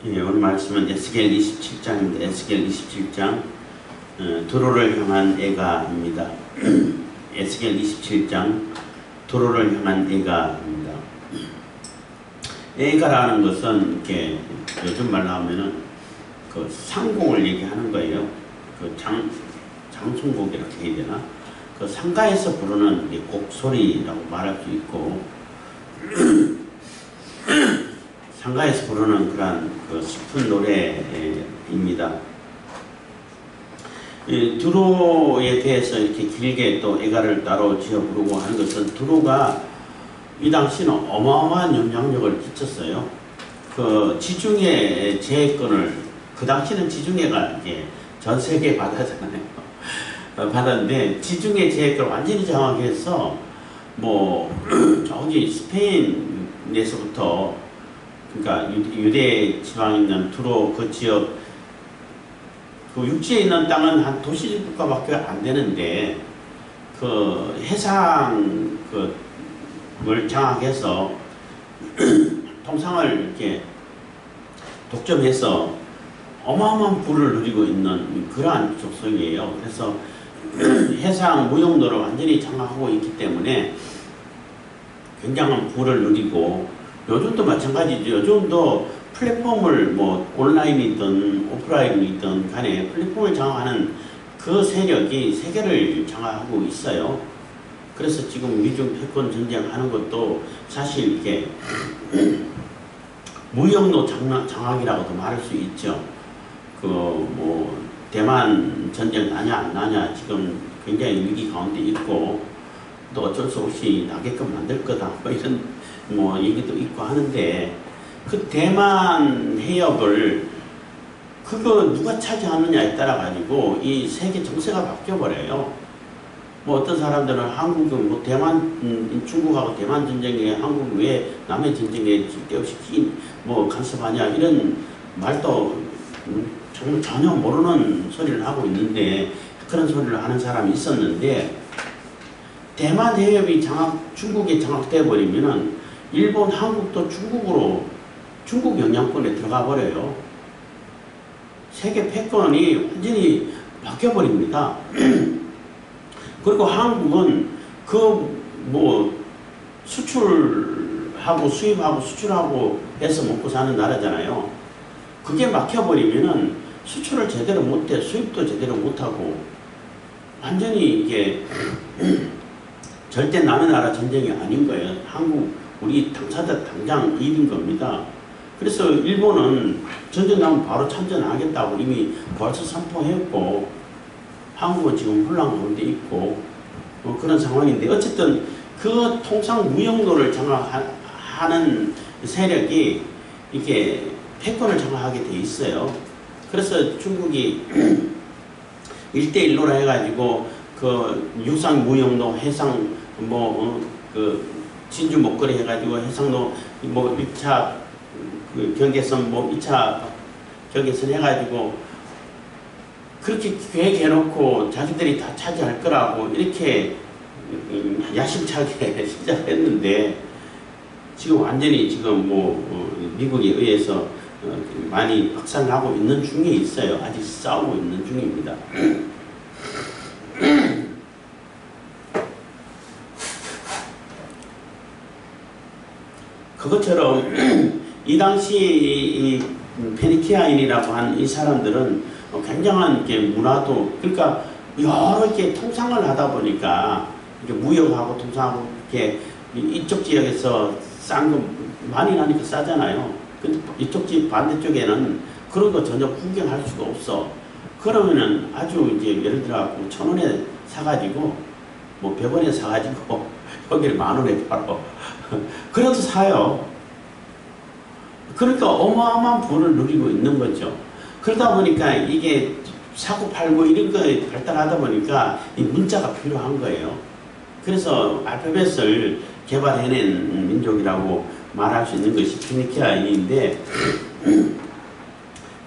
예, 오늘 말씀은 에스겔 27장입니다. 에스겔 27장 도로를 향한 애가입니다. 에스겔 27장 도로를 향한 애가입니다. 애가라는 것은 이렇게 요즘 말로 하면은 그 상공을 얘기하는 거예요. 그 장송곡 이렇게 해야 되나? 그 상가에서 부르는 곡소리라고 말할 수 있고 상가에서 부르는 그런 그 슬픈 노래입니다. 이 두로에 대해서 이렇게 길게 또 애가를 따로 지어 부르고 하는 것은 두로가 이 당시는 어마어마한 영향력을 끼쳤어요. 그 지중해 제해권을 그 당시는 지중해가 이제 전 세계 바다잖아요. 바다인데 지중해 제해권을 완전히 장악해서 뭐 저기 스페인에서부터 그러니까 유대 지방에 있는 두로 그 지역 그 육지에 있는 땅은 한 도시 국가밖에 안 되는데 그 해상 그걸 장악해서 통상을 이렇게 독점해서 어마어마한 부를 누리고 있는 그러한 족속이에요. 그래서 해상 무역로를 완전히 장악하고 있기 때문에 굉장한 부를 누리고 요즘도 마찬가지죠. 요즘도 플랫폼을 뭐 온라인이든 오프라인이든 간에 플랫폼을 장악하는 그 세력이 세계를 장악하고 있어요. 그래서 지금 미중 패권 전쟁하는 것도 사실 이렇게 무역로 장악이라고도 말할 수 있죠. 그 뭐 대만 전쟁 나냐 안 나냐 지금 굉장히 위기 가운데 있고 또 어쩔 수 없이 나게끔 만들 거다 뭐 이런 뭐 얘기도 있고 하는데 그 대만 해협을 그거 누가 차지하느냐에 따라 가지고 이 세계 정세가 바뀌어 버려요. 뭐 어떤 사람들은 한국은 뭐 대만 중국하고 대만 전쟁에 한국 왜 남의 전쟁에 쓸데없이 뭐 간섭하냐 이런 말도 정말 전혀 모르는 소리를 하고 있는데 그런 소리를 하는 사람이 있었는데 대만 해협이 중국에 장악돼 버리면은 일본, 한국도 중국 영향권에 들어가 버려요. 세계 패권이 완전히 바뀌어 버립니다. 그리고 한국은 그 뭐 수출하고 수입하고 수출하고 해서 먹고 사는 나라잖아요. 그게 막혀 버리면은 수출을 제대로 못해, 수입도 제대로 못하고 완전히 이게 절대 남의 나라 전쟁이 아닌 거예요. 한국 우리 당사자 당장 일인 겁니다. 그래서 일본은 전쟁 나면 바로 참전하겠다고 이미 벌써 선포했고 한국은 지금 혼란 가운데 있고 그런 상황인데 어쨌든 그 통상 무역로를 장악하는 세력이 이게 패권을 장악하게 돼 있어요. 그래서 중국이 1대1로라 해가지고 그 육상 무역로 해상 그 진주 목걸이 해가지고 해상로 뭐 1차 그 경계선 뭐 2차 경계선 해가지고 그렇게 계획해놓고 자기들이 다 차지할 거라고 이렇게 야심차게 시작했는데 지금 완전히 지금 미국에 의해서 많이 확산하고 있는 중에 있어요. 아직 싸우고 있는 중입니다. 그것처럼 이 당시 이 페니키아인이라고 하는 이 사람들은 굉장한 이렇게 문화도 그러니까 여러 이렇게 통상을 하다 보니까 이렇게 무역하고 통상하고 이렇게 이쪽 지역에서 싼 거 많이 나니까 싸잖아요. 근데 이쪽 집 반대쪽에는 그런 거 전혀 구경할 수가 없어. 그러면은 아주 이제 예를 들어 1,000원에 사가지고 뭐 100원에 사가지고 거기를 10,000원에 팔아. 그래도 사요. 그러니까 어마어마한 부를 누리고 있는 거죠. 그러다 보니까 이게 사고 팔고 이런 거 발달하다 보니까 이 문자가 필요한 거예요. 그래서 알파벳을 개발해낸 민족이라고 말할 수 있는 것이 피니키아인인데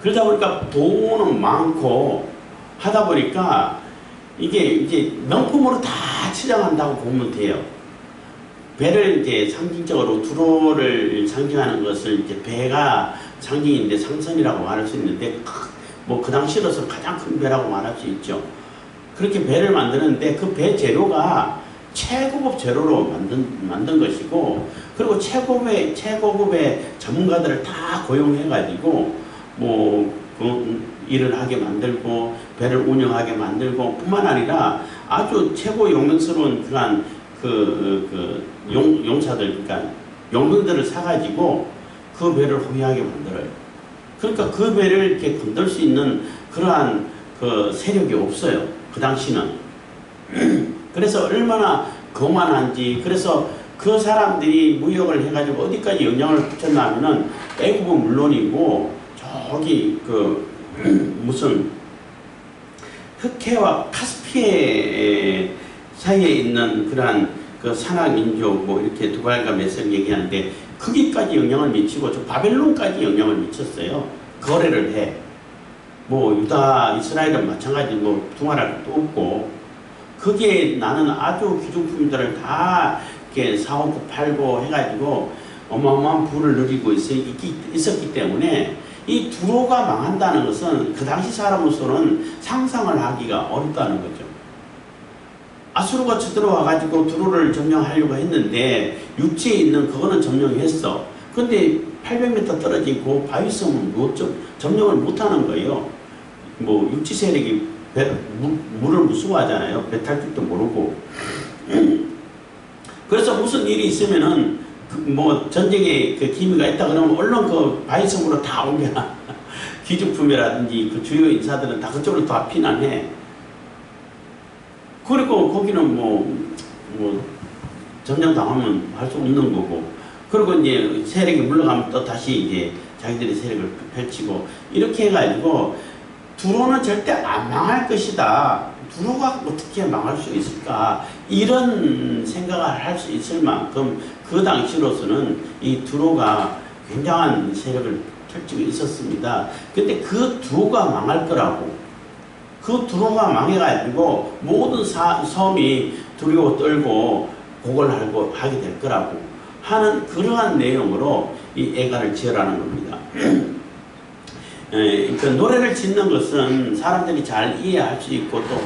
그러다 보니까 돈은 많고 하다 보니까 이게 이제 명품으로 다 치장한다고 보면 돼요. 배를 이제 상징적으로 두로를 상징하는 것을 이제 배가 상징인데 상선이라고 말할 수 있는데 뭐 그 당시로서 가장 큰 배라고 말할 수 있죠. 그렇게 배를 만드는데 그 배 재료가 최고급 재료로 만든 것이고, 그리고 최고급의 전문가들을 다 고용해가지고 그 일을 하게 만들고 배를 운영하게 만들고 뿐만 아니라 아주 최고 용맹스러운 그러한 용사들, 그러니까 용병들을 사가지고 그 배를 호위하게 만들어요. 그러니까 그 배를 이렇게 건들 수 있는 그러한 그 세력이 없어요. 그 당시는. 그래서 얼마나 거만한지, 그래서 그 사람들이 무역을 해가지고 어디까지 영향을 끼쳤나 하면은 애국은 물론이고 저기 무슨 흑해와 카스피해 사이에 있는 그러한 그 산악민족 뭐 이렇게 두발과 메스를 얘기하는데 거기까지 영향을 미치고 저 바벨론까지 영향을 미쳤어요. 거래를 해. 뭐 유다, 이스라엘은 마찬가지 뭐 두말할 것도 없고, 거기에 나는 아주 귀중품들을 다 이렇게 사오고 팔고 해가지고 어마어마한 부를 누리고 있었기 때문에 이 두로가 망한다는 것은 그 당시 사람으로서는 상상을 하기가 어렵다는 거죠. 아수르가 쳐들어와가지고 두로를 점령하려고 했는데 육지에 있는 그거는 점령했어. 근데 800m 떨어지고 바위섬은 점령을 못하는 거예요. 뭐 육지 세력이 물을 무서워하잖아요. 배 탈 줄도 모르고. 그래서 무슨 일이 있으면은 뭐 전쟁에 그 기미가 있다 그러면 얼른 그 바위섬으로 다 옮겨놔. 귀중품이라든지 그 주요 인사들은 다 그쪽으로 다 피난해. 그리고 거기는 뭐 점령당하면 할 수 없는 거고, 그리고 이제 세력이 물러가면 또 다시 이제 자기들의 세력을 펼치고 이렇게 해가지고 두로는 절대 안 망할 것이다. 두로가 어떻게 망할 수 있을까? 이런 생각을 할 수 있을 만큼 그 당시로서는 이 두로가 굉장한 세력을 펼치고 있었습니다. 근데 그 두로가 망할 거라고, 그 두로가 망해가지고 모든 섬이 두려워 떨고 고걸하고 하게 될 거라고 하는 그러한 내용으로 이 애가를 지으라는 겁니다. 그 노래를 짓는 것은 사람들이 잘 이해할 수 있고 또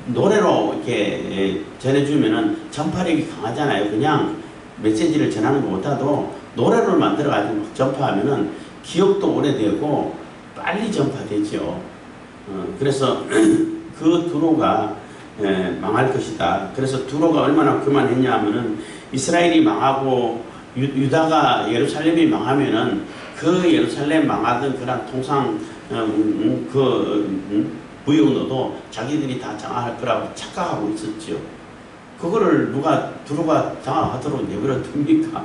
노래로 이렇게 전해주면은 전파력이 강하잖아요. 그냥 메시지를 전하는 것보다도 노래를 만들어가지고 전파하면은 기억도 오래되고 빨리 전파되죠. 그래서 그 두로가 망할 것이다. 그래서 두로가 얼마나 그만했냐 하면은 이스라엘이 망하고 유다가 예루살렘이 망하면은 그 예루살렘 망하던 그런 통상 무역로도 자기들이 다 장악할 거라고 착각하고 있었죠. 그거를 두로가 장악하도록 내버려 둡니까?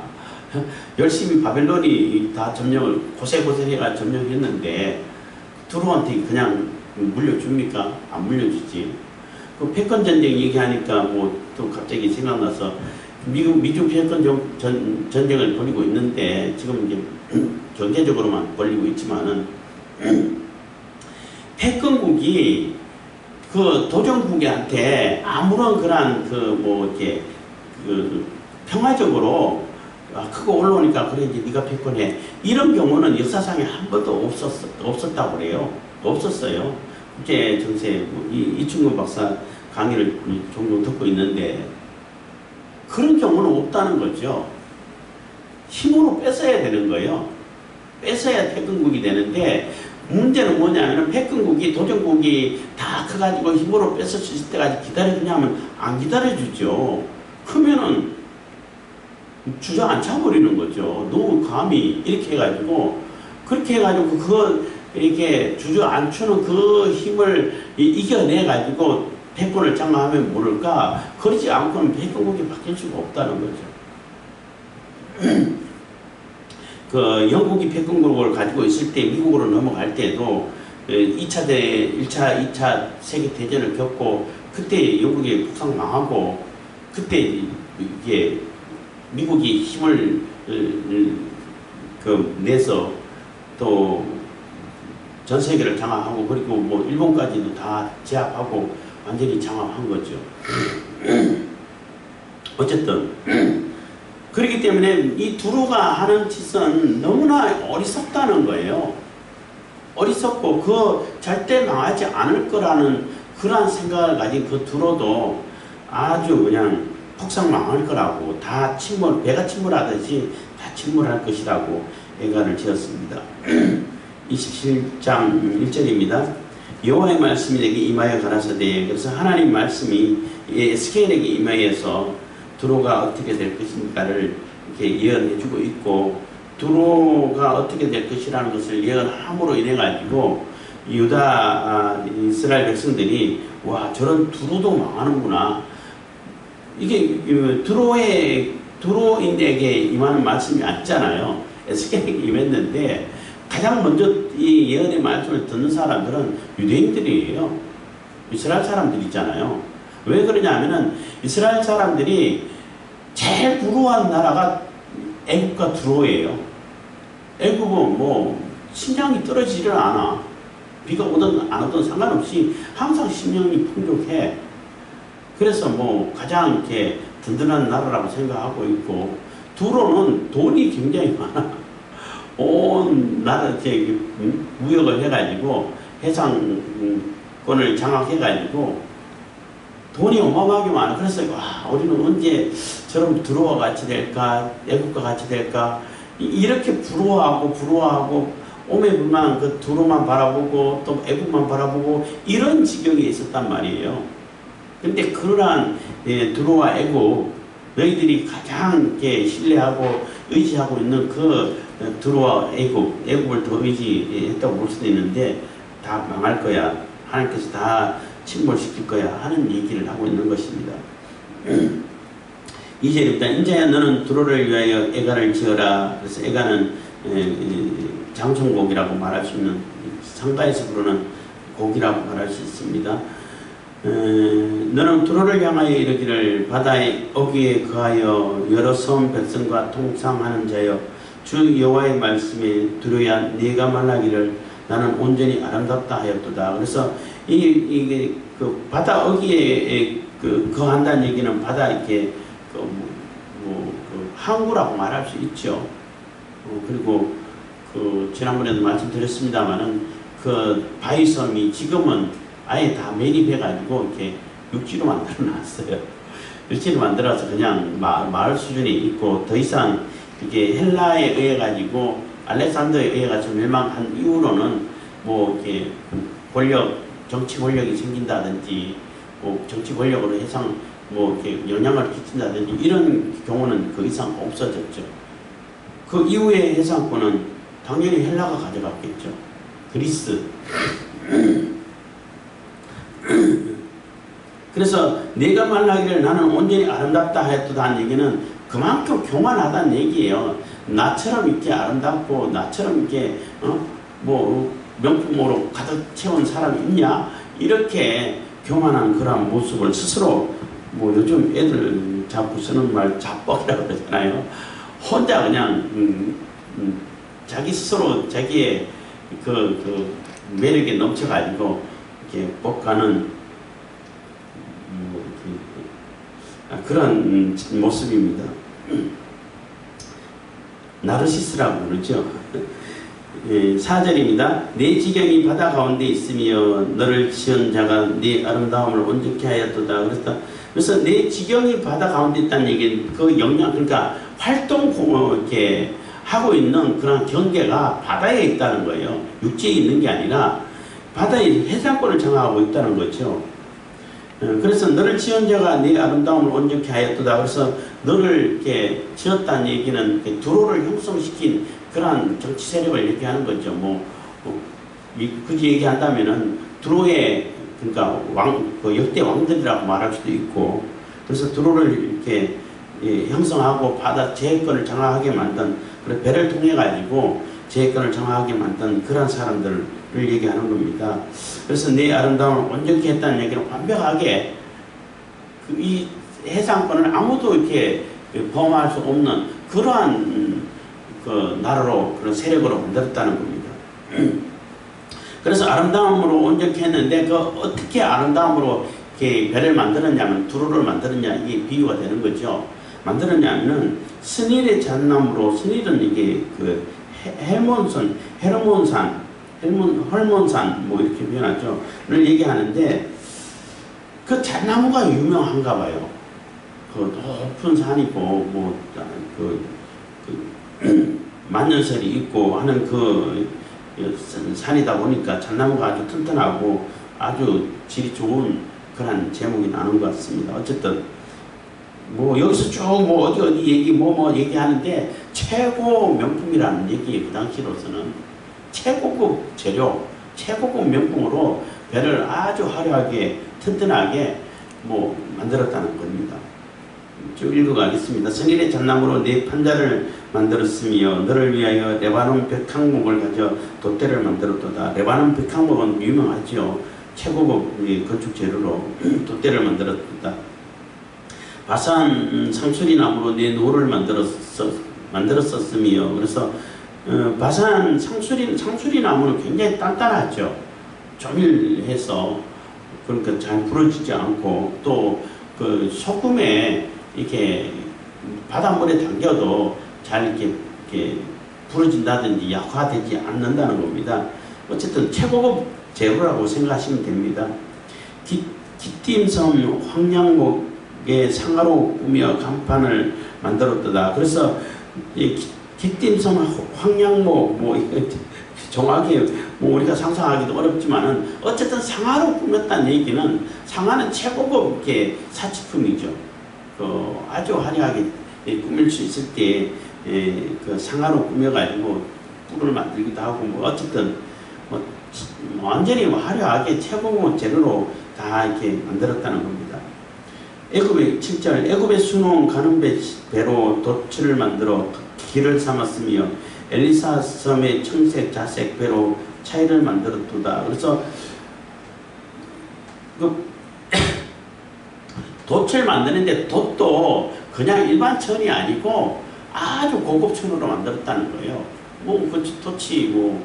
열심히 바벨론이 다 점령을 고생해가 점령했는데 두로한테 그냥 물려줍니까? 안 물려주지. 그 패권 전쟁 얘기하니까 뭐 또 갑자기 생각나서 미중 패권 전쟁을 벌이고 있는데 지금 이제 경제적으로만 벌리고 있지만은 패권국이 그 도전국한테 아무런 그런 이렇게 평화적으로 그거 올라오니까 그래 이제 네가 패권해 이런 경우는 역사상에 한 번도 없었다고 그래요. 없었어요. 국제 정세 이충근 박사 강의를 종종 듣고 있는데 그런 경우는 없다는 거죠. 힘으로 뺏어야 되는 거예요. 뺏어야 패권국이 되는데 문제는 뭐냐면 패권국이 도전국이 다 커가지고 힘으로 뺏을 수 있을 때까지 기다려주냐면 안 기다려주죠. 크면은 주저앉혀 버리는 거죠. 너무 감히 이렇게 해가지고 그렇게 해가지고 그거 이렇게 주저앉히는 그 힘을 이겨내가지고 패권을 장악하면 모를까? 그러지 않고는 패권국이 바뀔 수가 없다는 거죠. 그 영국이 패권국을 가지고 있을 때 미국으로 넘어갈 때도 2차, 2차 세계대전을 겪고 그때 영국이 북상 망하고 그때 이게 미국이 힘을 내서 또 전 세계를 장악하고 그리고 뭐 일본까지도 다 제압하고 완전히 장악한 거죠. 어쨌든 때문에 이 두루가 하는 짓은 너무나 어리석다는 거예요. 어리석고 그 절대 망하지 않을 거라는 그러한 생각을 가진 그 두루도 아주 그냥 폭삭 망할 거라고, 다 배가 침몰하듯이 다 침몰할 것이라고 예언을 지었습니다. 27장 1절입니다. 여호와의 말씀이 내게 임하여 가라사대. 그래서 하나님 말씀이 에스겔에게 임하여서 두로가 어떻게 될 것인가를 이렇게 예언해 주고 있고, 두로가 어떻게 될 것이라는 것을 예언함으로 인해 가지고 유다 이스라엘 백성들이 와, 저런 두로도 망하는구나. 이게 두로인에게 임하는 말씀이 아니잖아요. 에스겔에게 임했는데 가장 먼저 이 예언의 말씀을 듣는 사람들은 유대인들이에요. 이스라엘 사람들이잖아요. 왜 그러냐면은 이스라엘 사람들이 제일 부러워한 나라가 애굽과 두로예요. 애굽은 뭐 식량이 떨어지질 않아. 비가 오든 안 오든 상관없이 항상 식량이 풍족해. 그래서 뭐 가장 이렇게 든든한 나라라고 생각하고 있고, 두로는 돈이 굉장히 많아. 온 나라 이렇게 무역을 해가지고 해상권을 장악해가지고 돈이 어마어마하게 많아. 그래서 와, 우리는 언제 저런 두로와 같이 될까, 애국과 같이 될까, 이렇게 부러워하고 오매불망 그 두로만 바라보고 또 애국만 바라보고 이런 지경에 있었단 말이에요. 근데 그러한 두로와 애국, 너희들이 가장 이렇게 신뢰하고 의지하고 있는 그 두로와 애국을 더 의지했다고 볼 수도 있는데 다 망할 거야. 하나님께서 다 침몰시킬 거야 하는 얘기를 하고 있는 것입니다. 2절입니다. 인자야 너는 두로를 위하여 애간을 지어라. 그래서 애간은 장송곡이라고 말할 수 있는, 상가에서 부르는 곡이라고 말할 수 있습니다. 너는 두로를 향하여 이르기를 바다의 어귀에 거하여 여러 섬 백성과 통상하는 자여 주 여호와의 말씀에 두로야 네가 말하기를 나는 온전히 아름답다 하였도다. 그래서 이게 그 바다 어귀에 거한다는 얘기는 바다 이렇게 그 항구라고 말할 수 있죠. 그리고 그 지난번에도 말씀드렸습니다만은 그 바위섬이 지금은 아예 다 매립해가지고 이렇게 육지로 만들어놨어요. 육지로 만들어서 그냥 마을 수준에 있고, 더 이상 이게 헬라에 의해 가지고 알렉산더에 의해 가지고 멸망한 이후로는 뭐 이렇게 정치 권력이 생긴다든지, 뭐 정치 권력으로 해상 뭐 이렇게 영향을 끼친다든지 이런 경우는 그 이상 없어졌죠. 그 이후의 해상권은 당연히 헬라가 가져갔겠죠. 그리스. 그래서 네가 말하기를 나는 온전히 아름답다 하였다 하는 얘기는 그만큼 교만하다는 얘기예요. 나처럼 이렇게 아름답고 나처럼 이렇게 뭐 명품으로 가득 채운 사람이 있냐, 이렇게 교만한 그런 모습을 스스로, 뭐 요즘 애들 자꾸 쓰는 말 자뻑이라고 그러잖아요. 혼자 그냥 자기 스스로 자기의 그 매력에 넘쳐가지고 이렇게 뻑가는 그런 모습입니다. 나르시스라고 그러죠. 4절입니다. 내 지경이 바다 가운데 있으며 너를 지은 자가 네 아름다움을 온전케 하였도다. 그래서 내 지경이 바다 가운데 있다는 얘기는 그 영향, 그러니까 활동 이렇게 하고 있는 그런 경계가 바다에 있다는 거예요. 육지에 있는 게 아니라 바다의 해상권을 장악하고 있다는 거죠. 그래서 너를 지은 자가 네 아름다움을 온전케 하였도다. 그래서 너를 이렇게 지었다는 얘기는 두로를 형성시킨 그러한 정치 세력을 얘기하는 거죠. 굳이 얘기한다면은 두로의, 그러니까 역대 왕들이라고 말할 수도 있고, 그래서 두로를 이렇게 형성하고 바다 제해권을 장악하게 만든, 그래 배를 통해 가지고 제해권을 장악하게 만든 그런 사람들을 얘기하는 겁니다. 그래서 내 아름다움을 온전케 했다는 얘기는 완벽하게 이 해상권을 아무도 이렇게 범할 수 없는 그러한 그 나라로, 그런 세력으로 만들었다는 겁니다. 그래서 아름다움으로 온전케 했는데 그 어떻게 아름다움으로 이렇게 배를 만들었냐면, 두루를 만들었냐, 이게 비유가 되는 거죠. 만들었냐면은 스닐의 잣나무로, 스닐은 이게 그 헐몬산 뭐 이렇게 표현하죠. 를 얘기하는데 그 잣나무가 유명한가 봐요. 그 높은 산이고 뭐 만년설이 있고 하는 그 산이다 보니까 잣나무가 아주 튼튼하고 아주 질이 좋은 그런 제목이 나는 것 같습니다. 어쨌든 뭐 여기서 쭉 뭐 어디 얘기 뭐 얘기하는데 최고 명품이라는 얘기, 그 당시로서는 최고급 재료, 최고급 명품으로 배를 아주 화려하게 튼튼하게 뭐 만들었다는 겁니다. 쭉 읽어가겠습니다. 성일의 잣나무로 네 판자를 만들었으며 너를 위하여 레바논 백향목을 가져 돛대를 만들었도다. 레바논 백향목은 유명하죠. 최고급 건축 재료로 돛대를 만들었다. 바산 상수리나무로 네 노를 만들었었으며, 그래서 바산 상수리나무는 굉장히 단단하죠. 조밀해서 그러니까 잘 부러지지 않고, 또 그 소금에 이렇게 바닷물에 담겨도 잘 이렇게 부러진다든지 약화되지 않는다는 겁니다. 어쨌든 최고급 재료라고 생각하시면 됩니다. 기띔섬 황량목의 상하로 꾸며 간판을 만들었다. 그래서 이 기띔섬 황량목 뭐 정확히 뭐 우리가 상상하기도 어렵지만은 어쨌든 상하로 꾸몄다는 얘기는, 상하는 최고급 사치품이죠. 아주 화려하게 꾸밀 수 있을 때 그 상하로 꾸며가지고 뿔을 만들기도 하고 뭐 어쨌든 뭐 완전히 뭐 화려하게 최고급 재료로 다 이렇게 만들었다는 겁니다. 애굽의 7절 애굽의 수놓은 가는 배로 돛을 만들어 길을 삼았으며 엘리사 섬의 청색 자색 배로 차이를 만들었도다. 그래서 그 돛을 만드는데 돛도 그냥 일반 천이 아니고 아주 고급 천으로 만들었다는 거예요. 뭐 그 돛이 뭐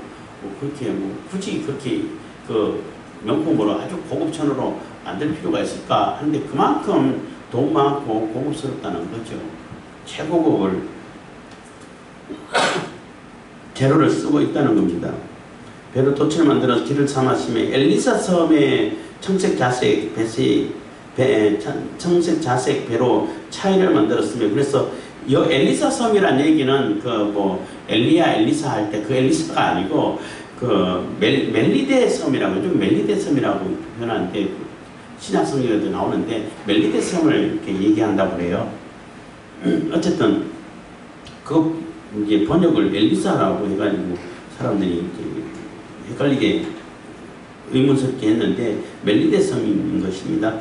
그렇게 뭐 굳이 그렇게 그 명품으로 아주 고급 천으로 만들 필요가 있을까 하는데 그만큼 돈 많고 고급스럽다는 거죠. 최고급을 재료를 쓰고 있다는 겁니다. 배로 돛을 만들어 길을 삼았으며 엘리사 섬의 청색 자색 배로 차이를 만들었으며, 그래서 이 엘리사 섬이란 얘기는 그 뭐 엘리사 할 때 그 엘리사가 아니고 그 멜리데 섬이라고, 좀 멜리데 섬이라고 표현하는데 신약 성경에도 나오는데 멜리데 섬을 이렇게 얘기한다고 그래요. 어쨌든 그 이제 번역을 엘리사라고 해가지고 사람들이 이렇게 헷갈리게 의문스럽게 했는데 멜리데 섬인 것입니다.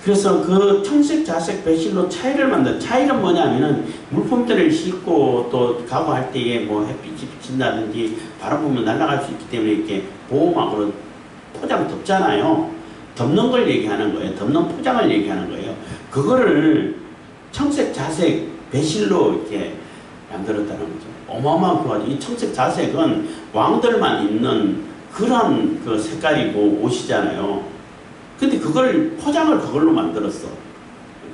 그래서 그 청색 자색 배실로 차이를 만든, 차이는 뭐냐면은 물품들을 싣고 또 가구할 때에 뭐 햇빛이 비친다든지 바람 불면 날아갈 수 있기 때문에 이렇게 보호막으로 포장 덮잖아요. 덮는 걸 얘기하는 거예요. 덮는 포장을 얘기하는 거예요. 그거를 청색 자색 배실로 이렇게 만들었다는 거죠. 어마어마한 거. 이 청색 자색은 왕들만 입는 그런 그 색깔이고 옷이잖아요. 근데 그걸 포장을 그걸로 만들었어.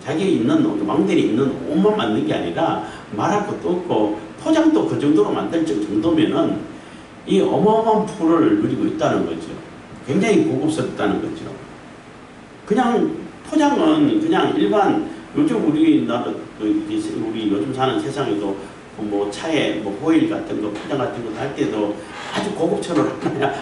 자기 입는, 왕들이 입는 옷만 만든 게 아니라 말할 것도 없고 포장도 그 정도로 만들 정도면은 이 어마어마한 부를 누리고 있다는 거죠. 굉장히 고급스럽다는 거죠. 그냥 포장은 그냥 일반, 요즘 우리 요즘 사는 세상에도 뭐 차에 뭐 호일 같은 거 포장 같은 거 할 때도 아주 고급처럼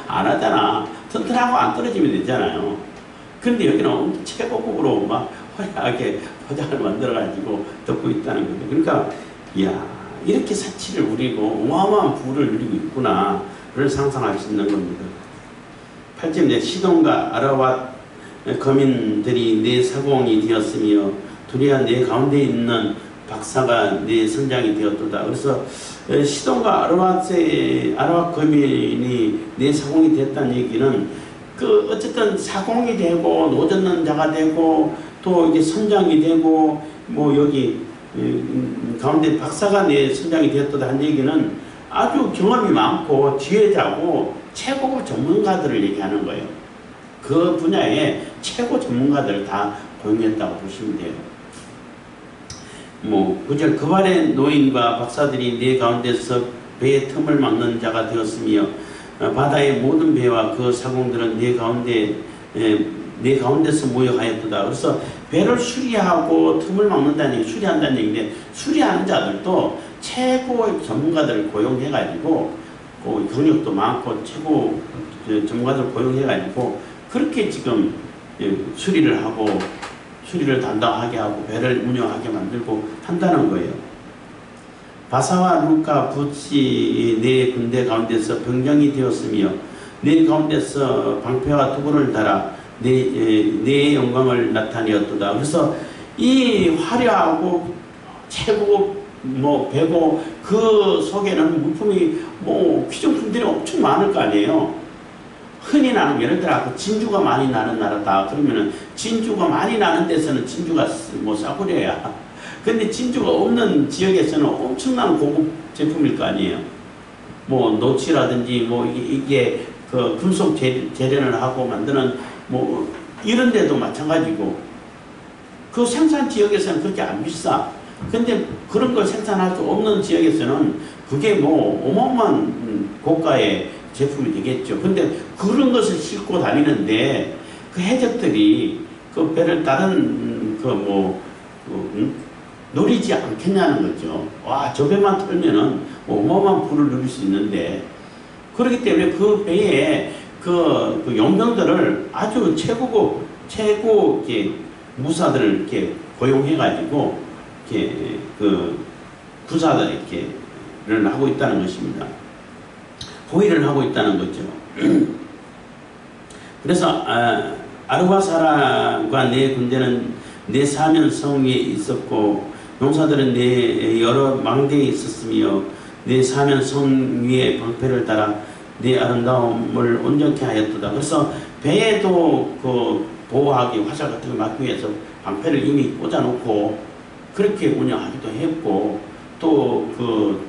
안 하잖아. 튼튼하고 안 떨어지면 되잖아요. 근데 여기는 최고급으로 막 화려하게 포장을 만들어가지고 덮고 있다는 거죠. 그러니까, 이야, 이렇게 사치를 누리고 어마어마한 부를 누리고 있구나. 를 상상할 수 있는 겁니다. 8절 시돈과 아라왓 거민들이 내 사공이 되었으며 두리아 내 가운데 있는 박사가 내 선장이 되었도다. 그래서 시돈과 아라왓 거민이 내 사공이 되었다는 얘기는 그 어쨌든 사공이 되고 노젓는 자가 되고 또 이게 선장이 되고 뭐 여기 가운데 박사가 내 선장이 되었다 한 얘기는 아주 경험이 많고 지혜자고 최고급 전문가들을 얘기하는 거예요. 그 분야의 최고 전문가들을 다 고용했다고 보시면 돼요. 뭐 9절 그 발의 노인과 박사들이 내 가운데서 배의 틈을 막는 자가 되었으며 바다의 모든 배와 그 사공들은 내 가운데서 모여하였도다. 그래서 배를 수리하고 틈을 막는다는 얘기, 수리한다는 얘기인데 수리하는 자들도 최고의 전문가들을 고용해가지고 경력도 많고 최고 전문가들 고용해가지고 그렇게 지금 수리를 하고 수리를 담당하게 하고 배를 운영하게 만들고 한다는 거예요. 바사와 루카 붓이 내 군대 가운데서 병정이 되었으며 내 가운데서 방패와 투구를 달아 내 영광을 나타내었도다. 그래서 이 화려하고 최고 배고 그 속에는 물품이 귀중품들이 엄청 많을 거 아니에요. 흔히 나는 예를 들어 진주가 많이 나는 나라다 그러면은 진주가 많이 나는 데서는 진주가 싸구려야. 근데 진주가 없는 지역에서는 엄청난 고급 제품일 거 아니에요. 노치라든지 이게 그 금속 재련을 하고 만드는 이런 데도 마찬가지고 그 생산 지역에서는 그렇게 안 비싸. 근데 그런 걸 생산할 수 없는 지역에서는 그게 어마어마한 고가의 제품이 되겠죠. 근데 그런 것을 싣고 다니는데 그 해적들이 그 배를 다른 노리지 않겠냐는 거죠. 와, 저 배만 털면은 어마어마한 부를 누릴 수 있는데 그렇기 때문에 그 배에 그 용병들을 아주 최고 무사들을 이렇게 고용해가지고 그 부사들 이렇게를 하고 있다는 것입니다. 호위를 하고 있다는 거죠. 그래서 아르바사라과 내 군대는 내 사면 성 위에 있었고 용사들은 내 여러 망대에 있었으며 내 사면 성 위에 방패를 달아 내 아름다움을 온전케 하였도다. 그래서 배에도 그 보호하기 화살 같은 걸 막기 위해서 방패를 이미 꽂아놓고 그렇게 운영하기도 했고 또 그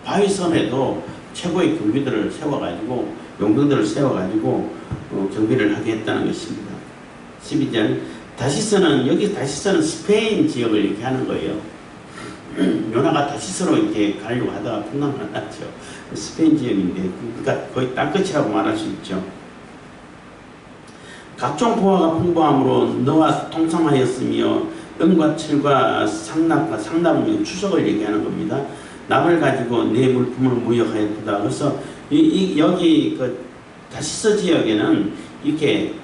바위섬에도 최고의 경비들을 세워가지고 용병들을 세워가지고 경비를 하게 했다는 것입니다. 12절 여기 다시스는 스페인 지역을 이렇게 하는 거예요. 요나가 다시스로 이렇게 가려고 하다가 풍랑 만났죠. 스페인 지역인데 그러니까 거의 땅끝이라고 말할 수 있죠. 각종 보화가 풍부함으로 너와 통상하였으며 은과 철과 상납은 추석을 얘기하는 겁니다. 납을 가지고 내 물품을 무역하였다. 그래서 여기 그 다시스 지역에는 이렇게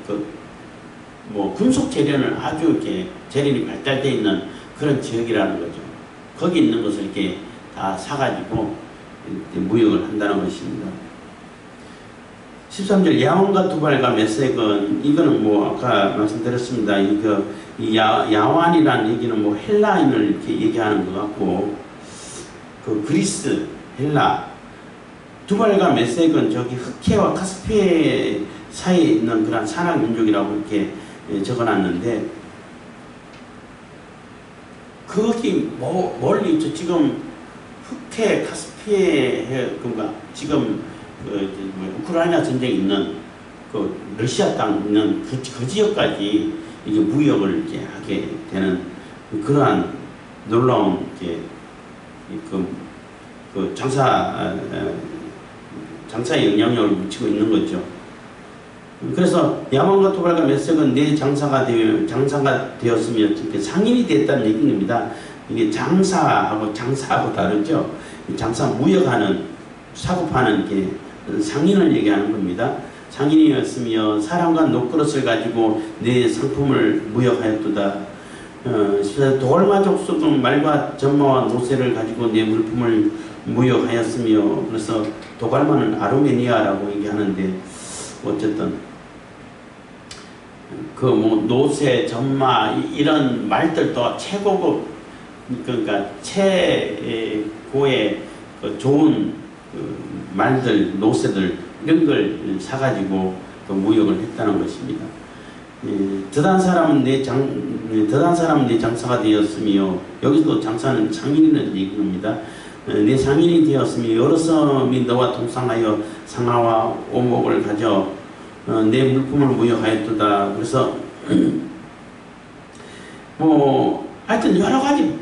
금속 재련을 아주 이렇게 재련이 발달되어 있는 그런 지역이라는 거죠. 거기 있는 것을 이렇게 다 사가지고 무역을 한다는 것입니다. 13절 야원과 두발과 메색은 이거는 아까 말씀드렸습니다. 이 야완이라는 얘기는 헬라인을 이렇게 얘기하는 것 같고 그 그리스 헬라 두발과 메색은 저기 흑해와 카스피해 사이에 있는 그런 산악 민족이라고 이렇게 적어놨는데 거기 멀리 있죠. 지금 흑해 카스피해 지금 우크라이나 전쟁이 있는 그 러시아 땅 있는 그 지역까지 이게 무역을 이렇게 하게 되는 그러한 놀라운 장사의 영향력을 미치고 있는 거죠. 그래서 야만과 토발과 메색은 내 장사가 되었으며 상인이 됐다는 얘기입니다. 이게 장사하고 다르죠. 장사 무역하는 사고 파는 게 상인을 얘기하는 겁니다. 상인이었으며 사람과 녹그릇을 가지고 내 상품을 무역하였도다. 도갈마 족속은 말과 전마와 노새를 가지고 내 물품을 무역하였으며 그래서 도갈마는 아르메니아라고 얘기하는데 어쨌든 노새, 전마 이런 말들도 최고급 그러니까 최고의 좋은 말들, 노새들 이런 걸 사가지고 무역을 했다는 것입니다. 드단 사람은 내 장사가 되었으며 여기도 장사는 상인이라는 얘기입니다. 내 상인이 되었으며 여러 섬이 너와 동상하여 상아와 오목을 가져 내 물품을 무역하였도다. 그래서 하여튼 여러 가지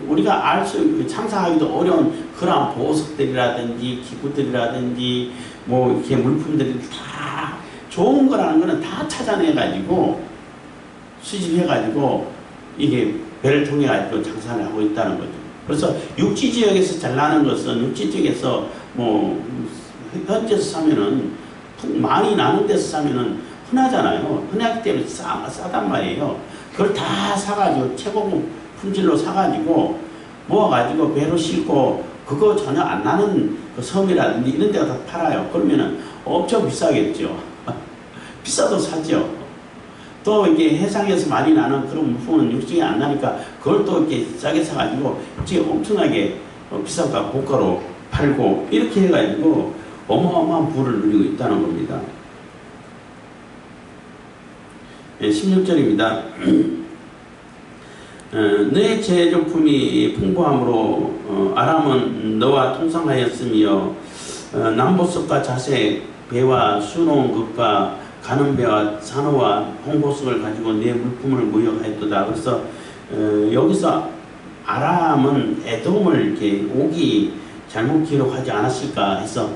우리가 상상하기도 어려운 그러한 보석들이라든지 기구들이라든지 뭐 이렇게 물품들이 다 좋은 거라는 거는 다 찾아내가지고 수집해가지고 이게 배를 통해 가지고 장사를 하고 있다는 거죠. 그래서 육지 지역에서 잘 나는 것은 육지 지역에서 뭐 현지에서 사면은 많이 나는 데서 사면은 흔하잖아요. 흔하기 때문에 싸단 말이에요. 그걸 다 사가지고 최고급 품질로 사가지고 모아가지고 배로 싣고 그거 전혀 안 나는 그 섬이라든지 이런 데가 다 팔아요. 그러면은 엄청 비싸겠죠. 비싸도 사죠. 또 이게 해상에서 많이 나는 그런 물품은 육지에 안 나니까 그걸 또 이렇게 싸게 사가지고 육지에 엄청나게 비싼가 고가로 팔고 이렇게 해가지고 어마어마한 부를 누리고 있다는 겁니다. 16절입니다. 너의 제조품이 풍부함으로 아람은 너와 통상하였으며 남보석과 자색, 배와 수놓은 것과 가는 배와 산호와 홍보석을 가지고 내 물품을 무역하였도다. 그래서 여기서 아람은 에돔을 이렇게 오기 잘못 기록하지 않았을까 해서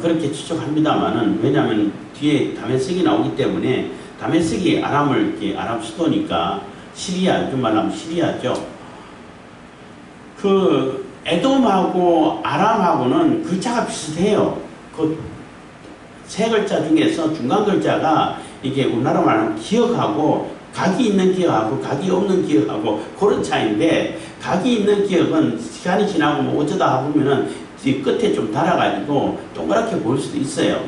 그렇게 추측합니다만은, 왜냐하면 뒤에 다메섹이 나오기 때문에 다메섹이 아람을 이렇게 아람 수도니까 시리아, 요즘 말하면 시리아죠. 그 에돔하고 아람하고는 글자가 비슷해요. 그 세 글자 중에서 중간 글자가 이게 우리나라 말하면 기억하고 각이 있는 기억하고 각이 없는 기억하고 그런 차이인데, 각이 있는 기억은 시간이 지나고 뭐 어쩌다 보면은 끝에 좀 달아가지고 동그랗게 보일 수도 있어요.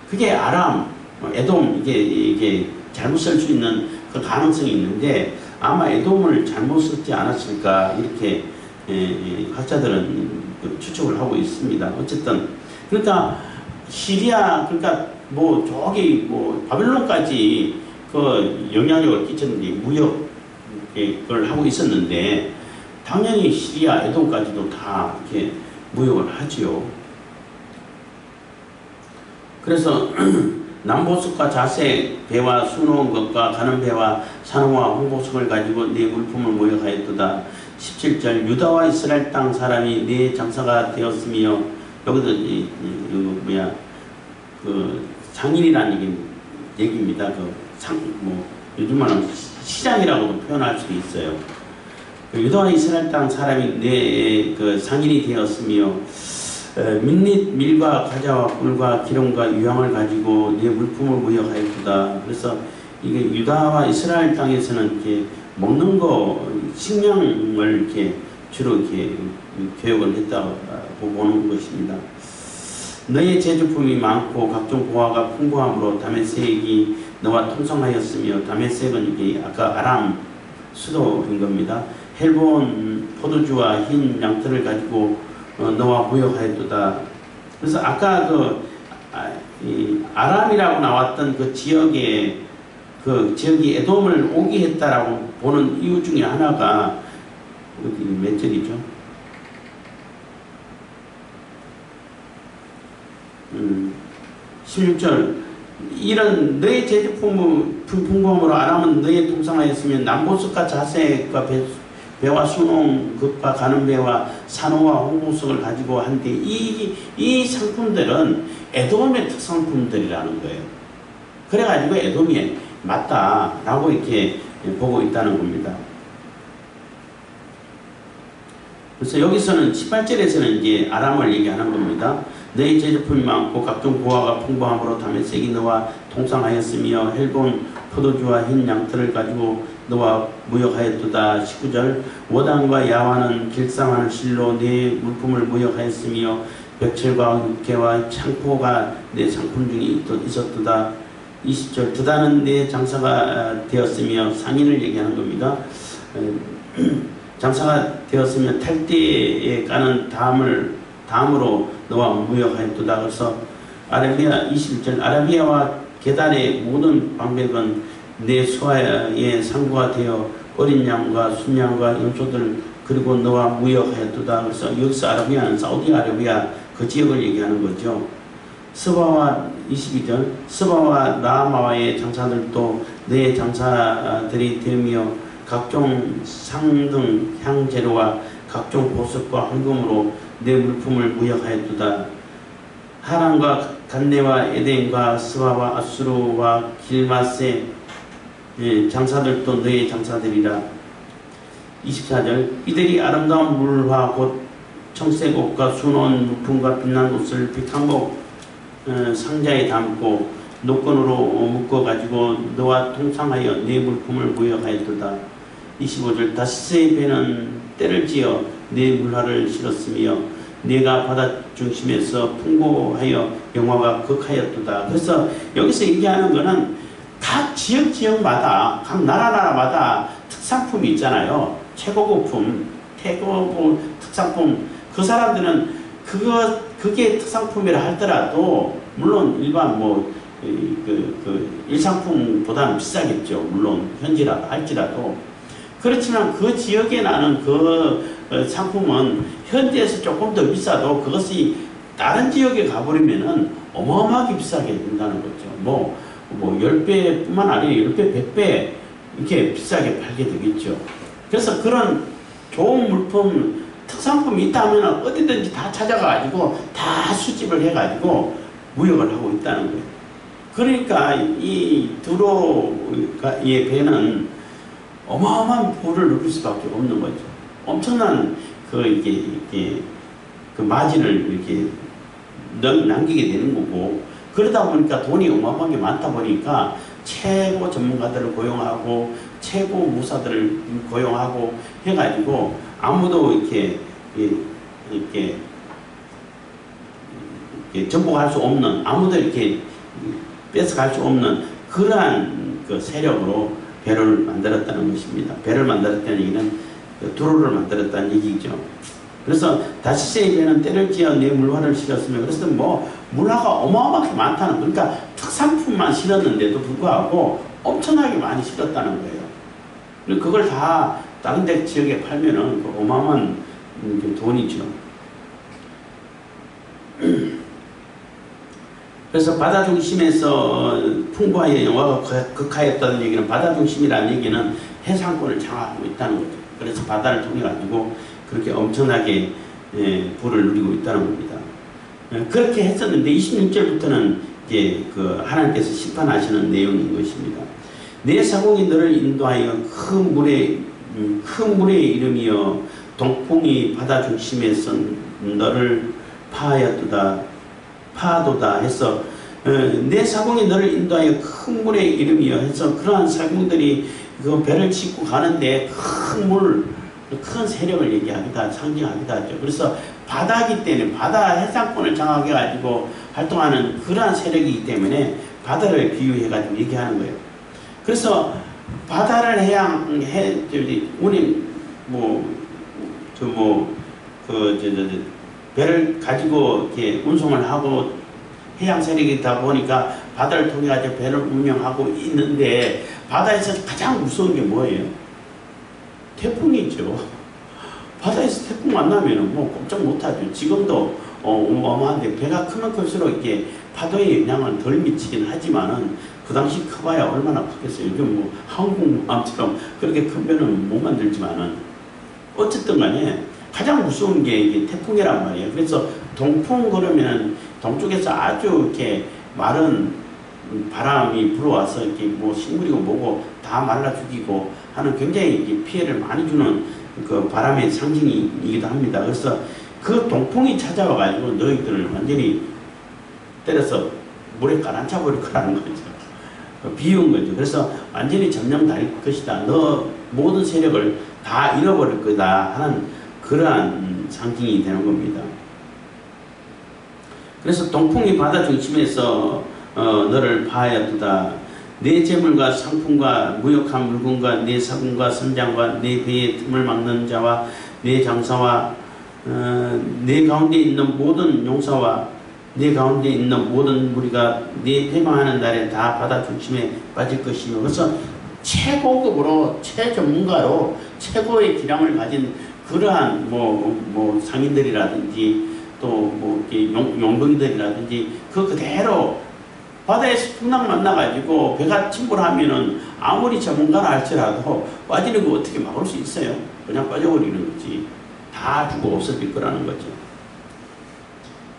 그게 아람, 에돔 이게 잘못 쓸 수 있는 그 가능성이 있는데 아마 에돔을 잘못 썼지 않았을까 이렇게 학자들은 추측을 하고 있습니다. 어쨌든 그러니까 시리아, 그러니까 뭐 저기 뭐 바벨론까지 그 영향력을 끼쳤는데 무역을 하고 있었는데 당연히 시리아, 에돔까지도 다 이렇게 무역을 하지요. 그래서 남보석과 자색, 배와 수놓은 것과 가는 배와 산호와 홍보석을 가지고 네 물품을 무역하였도다. 17절 유다와 이스라엘 땅 사람이 네 장사가 되었으며, 여기도 그 장인이라는 얘기입니다. 뭐 요즘 말하면 시장이라고도 표현할 수도 있어요. 유다와 이스라엘 땅 사람이 내 그 상인이 되었으며 민릿 밀과 과자와 꿀과 기름과 유향을 가지고 네 물품을 무역하였도다. 그래서 이게 유다와 이스라엘 땅에서는 이렇게 먹는 거 식량을 이렇게 주로 이렇게 교육을 했다고 보는 것입니다. 너의 제조품이 많고 각종 보화가 풍부함으로 다메섹이 너와 통성하였으며, 다메섹은 이게 아까 아람 수도인 겁니다. 헬본 포도주와 흰 양털을 가지고 너와 무역하였도다. 그래서 아까 아람이라고 나왔던 그 지역이 에돔을 오게 했다라고 보는 이유 중에 하나가 몇 절이죠? 16절 이런 너의 제조품의 풍부함으로 아람은 너의 통상하였으면 남보석과 자색과 배와 수놓은 것과 가는 배와 산호와 홍보석을 가지고 한데 이 상품들은 에돔의 특산품들이라는 거예요. 그래가지고 에돔이 맞다라고 이렇게 보고 있다는 겁니다. 그래서 여기서는 18절에서는 이제 아람을 얘기하는 겁니다. 너의 제조품이 많고 각종 보화가 풍부함으로 다메섹이 너와 통상하였으며 헬본 포도주와 흰 양털을 가지고 너와 무역하였도다. 19절 워당과 야와는 길상하는 실로 네 물품을 무역하였으며 벽철과 육개와 창포가 내 상품 중에 있었도다. 20절 드다는 내 장사가 되었으며 상인을 얘기하는 겁니다. 장사가 되었으며 탈 때에 까는 담으로 너와 무역하였도다. 그래서 아라비아 21절 아라비아와 게달의 모든 방백은 내 수하의 상구가 되어 어린 양과 순양과 염소들 그리고 너와 무역하였도다. 그래서 여기서 아라비아는 사우디아라비아 그 지역을 얘기하는 거죠. 스바와 22절 스바와 나아마와의 장사들도 내 장사들이 되며 각종 상등 향재료와 각종 보석과 황금으로 내 물품을 무역하였도다. 하란과 간네와 에덴과 스바와 아수르와 길마세 장사들도 너의 장사들이라. 24절 이들이 아름다운 물화 곧 청색 옷과 수놓은 물품과 빛난 옷을 백항목 상자에 담고 노건으로 묶어가지고 너와 통상하여 네 물품을 무역하였도다. 25절 다시스의 배는 때를 지어 네 물화를 실었으며 네가 바다 중심에서 풍부하여 영화가 극하였도다. 그래서 여기서 얘기하는 거는 각 지역마다 각 나라마다 특산품이 있잖아요. 최고급품, 태고급 특산품. 그 사람들은 그게 특산품이라 할더라도 물론 일반 일상품보다는 비싸겠죠. 물론 현지라 할지라도. 그렇지만 그 지역에 나는 그 상품은 현지에서 조금 더 비싸도 그것이 다른 지역에 가버리면은 어마어마하게 비싸게 된다는 거죠. 10배 뿐만 아니라 10배, 100배 이렇게 비싸게 팔게 되겠죠. 그래서 그런 좋은 물품, 특산품이 있다면 어디든지 다 찾아가지고 다 수집을 해가지고 무역을 하고 있다는 거예요. 그러니까 이 두로의 배는 어마어마한 부를 누릴 수밖에 없는 거죠. 엄청난 그 마진을 이렇게 남기게 되는 거고, 그러다 보니까 돈이 어마어마하게 많다 보니까 최고 전문가들을 고용하고 최고 무사들을 고용하고 해가지고 아무도 이렇게 정복할 수 없는, 아무도 이렇게 뺏어갈 수 없는 그러한 그 세력으로 배를 만들었다는 것입니다. 배를 만들었다는 얘기는 두로를 만들었다는 얘기죠. 그래서 다시스의 배는 때를 지어 네 물화를 실었으며, 그래서 물화가 어마어마하게 많다는, 그러니까 특산품만 실었는데도 불구하고 엄청나게 많이 실었다는 거예요. 그리고 그걸 다 다른 데 지역에 팔면은 그 어마어마한 돈이죠. 그래서 바다 중심에서 풍부하여 영화가 극하였다는 얘기는, 바다 중심이라는 얘기는 해상권을 장악하고 있다는 거죠. 그래서 바다를 통해 가지고 그렇게 엄청나게 부를 누리고 있다는 겁니다. 그렇게 했었는데 26절부터는 이제 그 하나님께서 심판하시는 내용인 것입니다. 내 사공이 너를 인도하여 큰 물의 이름이여 동풍이 바다 중심에서 너를 파하도다 해서 내 사공이 너를 인도하여 큰 물의 이름이여 해서 그러한 사공들이 그 배를 짓고 가는데 큰 세력을 얘기하기도 상징하기도 하죠. 그래서 바다이기 때문에 바다 해상권을 장악해 가지고 활동하는 그러한 세력이기 때문에 바다를 비유해 가지고 얘기하는 거예요. 그래서 바다를 우리 배를 가지고 이렇게 운송을 하고 해양 세력이다 보니까 바다를 통해 가지고 배를 운영하고 있는데, 바다에서 가장 무서운 게 뭐예요? 태풍이죠. 바다에서 태풍 만나면 꼼짝 못하죠. 지금도 어마어마한데 배가 크면 클수록 이렇게 파도의 영향은 덜 미치긴 하지만은 그 당시 커봐야 얼마나 크겠어요. 요즘 항공모함처럼 그렇게 큰 배는 못 만들지만은 어쨌든 간에 가장 무서운 게 이게 태풍이란 말이에요. 그래서 동풍 그러면은 동쪽에서 아주 이렇게 마른 바람이 불어와서 이렇게 식물이고 뭐고 다 말라 죽이고 하는 굉장히 피해를 많이 주는 그 바람의 상징이기도 합니다. 그래서 그 동풍이 찾아와 가지고 너희들을 완전히 때려서 물에 가라앉혀 버릴 거라는 거죠. 비운 거죠. 그래서 완전히 점령될 것이다. 너 모든 세력을 다 잃어버릴 거다 하는 그러한 상징이 되는 겁니다. 그래서 동풍이 바다 중심에서 너를 파하였도다. 내 재물과 상품과 무역한 물건과 내 사금과 선장과 내 배의 틈을 막는 자와 내 장사와 내 가운데 있는 모든 용사와 내 가운데 있는 모든 무리가 내 패망하는 날에 다 바다 중심에 빠질 것이며, 그래서 최고급으로 최전문가로 최고의 기량을 가진 그러한 상인들이라든지 또 용병들이라든지 그대로 바다에서 풍랑 만나가지고 배가 침몰하면은 아무리 전문가라 할지라도 빠지는 거 어떻게 막을 수 있어요? 그냥 빠져버리는 거지. 다 죽어 없어질 거라는 거죠.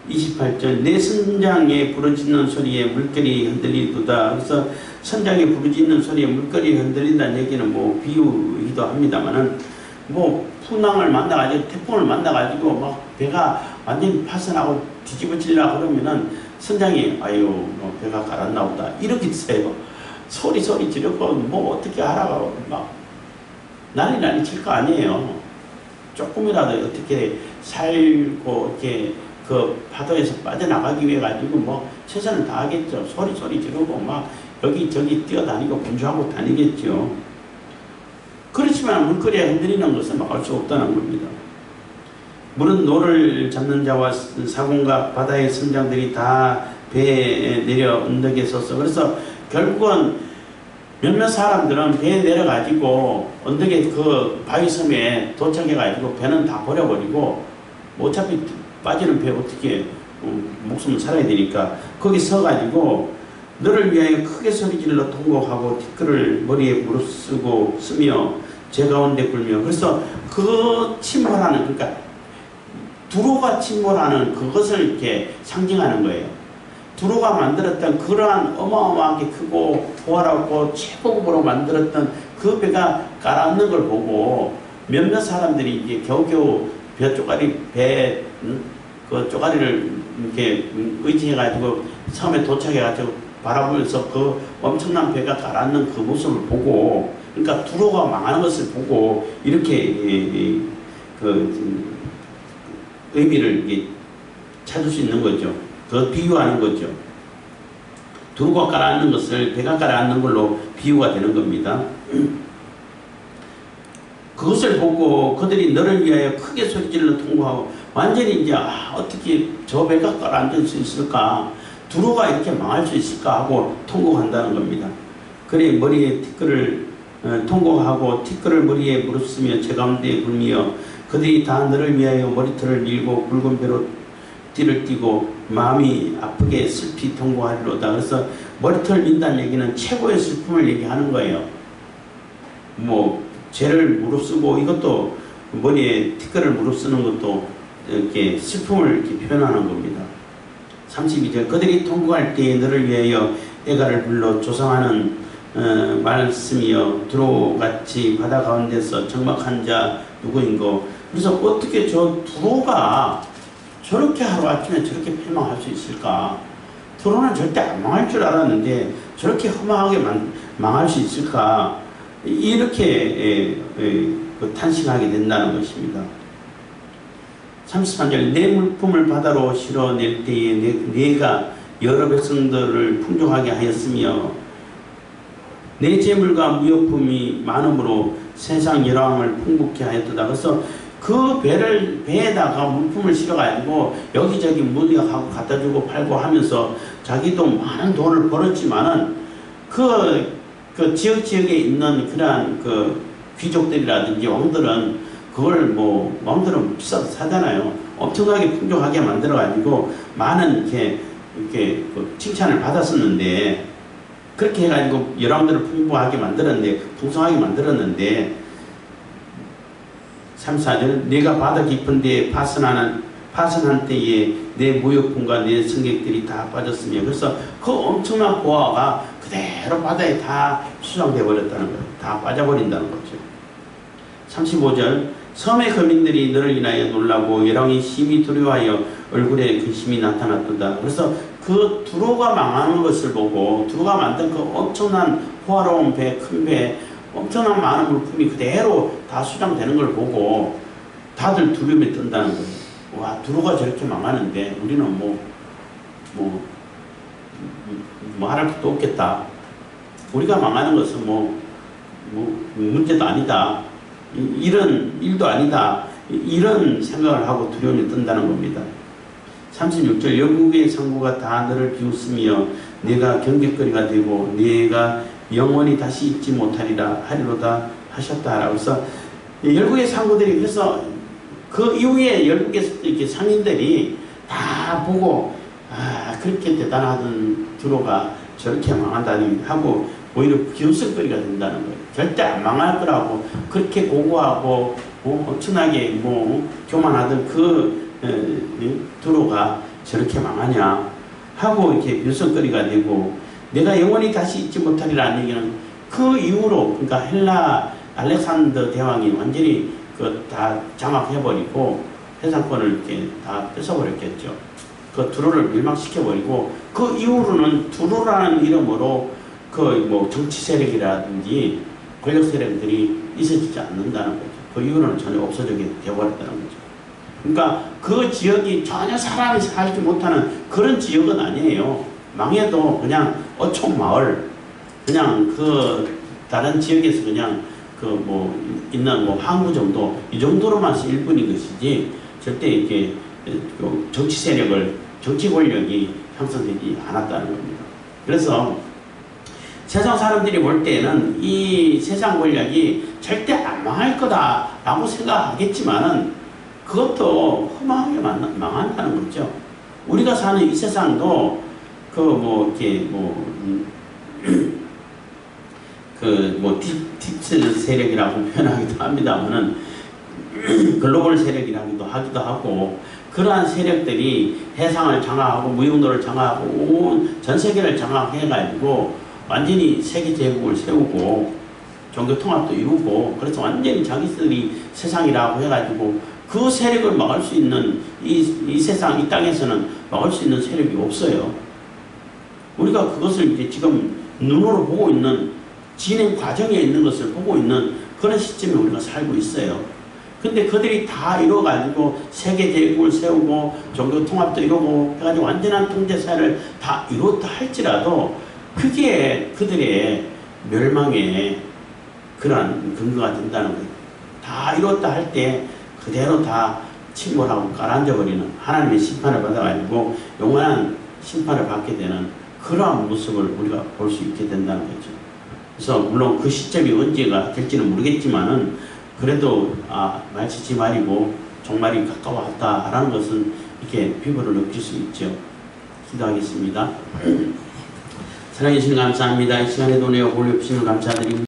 28절 내 선장에 부르짖는 소리에 물결이 흔들리도다. 그래서 선장에 부르짖는 소리에 물결이 흔들린다는 얘기는 뭐 비유이기도 합니다만은 뭐 풍랑을 만나가지고 태풍을 만나가지고 막 배가 완전히 파손하고 뒤집어지려고 그러면은 선장이 아유 뭐 배가 가랐나 보다 이러겠어요. 소리 지르고 뭐 어떻게 하라고 막 난리 칠 거 아니에요. 조금이라도 어떻게 살고 이렇게 그 파도에서 빠져나가기 위해 가지고 뭐 최선을 다하겠죠. 소리 지르고 막 여기저기 뛰어다니고 분주하고 다니겠죠. 그렇지만 물거리에 흔들리는 것은 막을 수 없다는 겁니다. 물은 노를 잡는 자와 사공과 바다의 선장들이 다 배에 내려 언덕에 섰어. 그래서 결국은 몇몇 사람들은 배에 내려가지고 언덕에 그 바위섬에 도착해가지고 배는 다 버려버리고 어차피 빠지는 배 어떻게 목숨을 살아야 되니까 거기 서가지고 너를 위하여 크게 소리질러 통곡하고 티끌을 머리에 무릅쓰고 쓰며 제 가운데 굴며. 그래서 그 침몰하는 그러니까 두로가 침몰하는 그것을 이렇게 상징하는 거예요. 두로가 만들었던 그러한 어마어마하게 크고 보화롭고 최고급으로 만들었던 그 배가 가라앉는 걸 보고 몇몇 사람들이 이제 겨우겨우 그 쪼가리를 이렇게 의지해가지고 처음에 도착해가지고 바라보면서 그 엄청난 배가 가라앉는 그 모습을 보고 그러니까 두로가 망하는 것을 보고 이렇게 그 의미를 찾을 수 있는 거죠. 그 비유하는 거죠. 두루가 가라앉는 것을 배가 가라앉는 걸로 비유가 되는 겁니다. 그것을 보고 그들이 너를 위하여 크게 소리질러 통곡하고 완전히 이제 어떻게 저 배가 가라앉을 수 있을까? 두루가 이렇게 망할 수 있을까? 하고 통곡한다는 겁니다. 그래 머리에 티끌을 통곡하고 티끌을 머리에 무릅쓰며 제 가운데에 굴며 그들이 다 너를 위하여 머리털을 밀고 붉은 배로 띠를 띠고 마음이 아프게 슬피 통곡하리로다. 그래서 머리털 민다는 얘기는 최고의 슬픔을 얘기하는 거예요. 뭐 죄를 무릅쓰고 이것도 머리에 티끌을 무릅쓰는 것도 이렇게 슬픔을 이렇게 표현하는 겁니다. 32절 그들이 통곡할 때에 너를 위하여 애가를 불러 조성하는 말씀이여 두로같이 바다 가운데서 적막한 자 누구인고. 그래서 어떻게 저 두로가 저렇게 하루아침에 저렇게 패망할 수 있을까? 두로는 절대 안 망할 줄 알았는데 저렇게 허망하게 망할 수 있을까? 이렇게 탄식하게 된다는 것입니다. 33절 내 물품을 바다로 실어낼 때에 내가 여러 백성들을 풍족하게 하였으며 내 재물과 무역품이 많음으로 세상 열왕을 풍부케 하였도다. 그래서 그 배에다가 물품을 실어가지고 여기저기 무역하고 갖다주고 팔고 하면서 자기도 많은 돈을 벌었지만은 그 지역에 있는 그러한 그 귀족들이라든지 왕들은 그걸 뭐 왕들은 비싸서 사잖아요. 엄청나게 풍족하게 만들어가지고 많은 이렇게 그 칭찬을 받았었는데 그렇게 해가지고 열왕들을 풍부하게 만들었는데 풍성하게 만들었는데 34절 내가 바다 깊은 데에 파선한 때에 내 무역품과 내 승객들이 다 빠졌으며. 그래서 그 엄청난 보화가 그대로 바다에 다 수장되어 버렸다는 거예요. 다 빠져버린다는 거죠. 35절 섬의 거민들이 너를 인하여 놀라고 열왕이 심히 두려워하여 얼굴에 근심이 나타났도다. 그래서 그 두로가 망하는 것을 보고 두로가 만든 그 엄청난 호화로운 배, 큰 배, 엄청난 많은 물품이 그대로 다 수장되는 걸 보고 다들 두려움에 뜬다는 거예요. 와, 두로가 저렇게 망하는데 우리는 뭐 말할 것도 없겠다. 우리가 망하는 것은 뭐 문제도 아니다. 이런 일도 아니다. 이런 생각을 하고 두려움에 뜬다는 겁니다. 36절 영국의 상고가 다 너를 비웃으며 내가 경계거리가 되고 내가 영원히 다시 잊지 못하리라 하리로다 하셨다. 그래서 열국의 상고들이 그래서 그 이후에 열국의 이렇게 상인들이 다 보고 그렇게 두로가 저렇게 망한다니 하고 오히려 비웃음거리가 된다는 거예요. 절대 안 망할 거라고 그렇게 고고하고 엄청나게 교만하던 그 두로가 저렇게 망하냐 하고 이렇게 비웃음거리가 되고, 내가 영원히 다시 잊지 못하리라는 얘기는 그 이후로, 그러니까 헬라 알렉산더 대왕이 완전히 그 다 장악해버리고 해상권을 이렇게 다 뺏어버렸겠죠. 그 두로를 멸망시켜버리고, 그 이후로는 두로라는 이름으로 그 정치 세력이라든지 권력 세력들이 있어지지 않는다는 거죠. 그 이후로는 전혀 없어지게 되어버렸다는 거죠. 그러니까 그 지역이 전혀 사람이 살지 못하는 그런 지역은 아니에요. 망해도 그냥 어촌 마을, 그냥 그 다른 지역에서 그냥 있는 항구 정도, 이 정도로만 쓰일 뿐인 것이지, 절대 이렇게 정치 세력을, 정치 권력이 형성되지 않았다는 겁니다. 그래서 세상 사람들이 볼 때는 이 세상 권력이 절대 안 망할 거다라고 생각하겠지만은 그것도 허망하게 망한다는 거죠. 우리가 사는 이 세상도 딥스 세력이라고 표현하기도 합니다만은 글로벌 세력이라고도 하기도 하고, 그러한 세력들이 해상을 장악하고 무역로를 장악하고 온 전 세계를 장악해가지고 완전히 세계 제국을 세우고 종교 통합도 이루고, 그래서 완전히 자기들이 세상이라고 해가지고 그 세력을 막을 수 있는 이 세상, 이 땅에서는 막을 수 있는 세력이 없어요. 우리가 그것을 이제 지금 눈으로 보고 있는, 진행 과정에 있는 것을 보고 있는 그런 시점에 우리가 살고 있어요. 근데 그들이 다 이뤄가지고 세계 제국을 세우고 종교 통합도 이루고 해가지고 완전한 통제사를 다 이뤘다 할지라도 그게 그들의 멸망의 그런 근거가 된다는 거예요. 다 이뤘다 할 때 그대로 다 침몰하고 가라앉아버리는 하나님의 심판을 받아가지고 영원한 심판을 받게 되는 그러한 모습을 우리가 볼 수 있게 된다는 거죠. 그래서 물론 그 시점이 언제가 될지는 모르겠지만은, 그래도 말치지 말이고 종말이 가까워왔다라는 것은 이렇게 피부를 느낄 수 있죠. 기도하겠습니다. 사랑해 주시는 감사합니다. 이 시간에도 내어 올려주시는 감사드립니다.